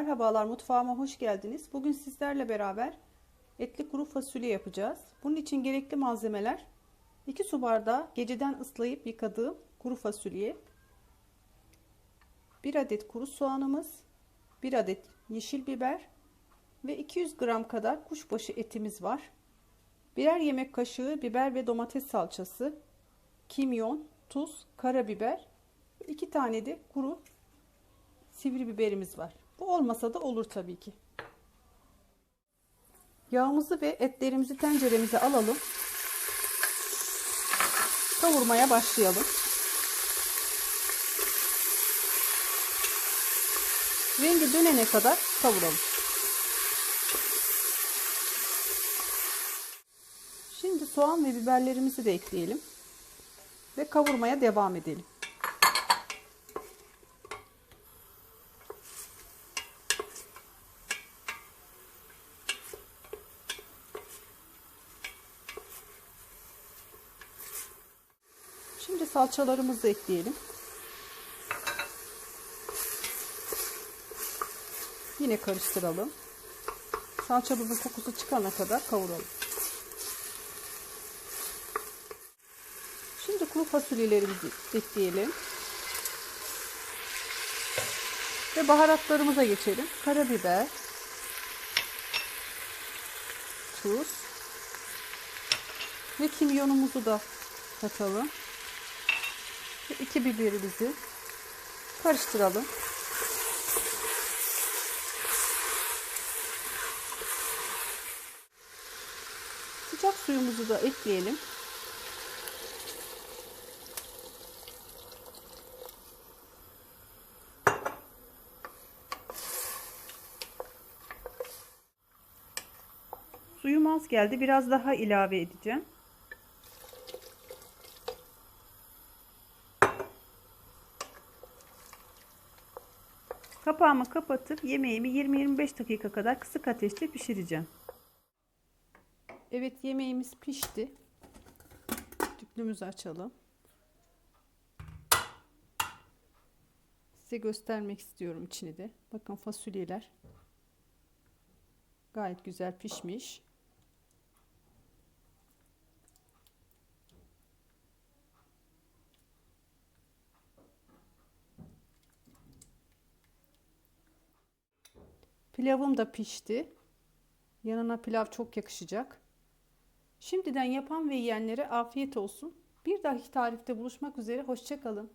Merhabalar, mutfağıma hoş geldiniz. Bugün sizlerle beraber etli kuru fasulye yapacağız. Bunun için gerekli malzemeler: 2 su bardağı geceden ıslayıp yıkadığım kuru fasulye, 1 adet kuru soğanımız, 1 adet yeşil biber ve 200 gram kadar kuşbaşı etimiz var. Birer yemek kaşığı biber ve domates salçası, kimyon, tuz, karabiber, 2 tane de kuru sivri biberimiz var. Bu olmasa da olur tabii ki. Yağımızı ve etlerimizi tenceremize alalım. Kavurmaya başlayalım. Rengi dönene kadar kavuralım. Şimdi soğan ve biberlerimizi de ekleyelim ve kavurmaya devam edelim. Şimdi salçalarımızı ekleyelim. Yine karıştıralım. Salçamızın kokusu çıkana kadar kavuralım. Şimdi kuru fasulyelerimizi ekleyelim. Ve baharatlarımıza geçelim. Karabiber, tuz ve kimyonumuzu da katalım. Ve 2 biberimizi karıştıralım. Sıcak suyumuzu da ekleyelim. Suyum az geldi. Biraz daha ilave edeceğim. Kapağımı kapatıp yemeğimi 20-25 dakika kadar kısık ateşte pişireceğim. Evet, yemeğimiz pişti. Tüplümüzü açalım. Size göstermek istiyorum içini de. Bakın, fasulyeler gayet güzel pişmiş. Pilavım da pişti. Yanına pilav çok yakışacak. Şimdiden yapan ve yiyenlere afiyet olsun. Bir dahaki tarifte buluşmak üzere. Hoşça kalın.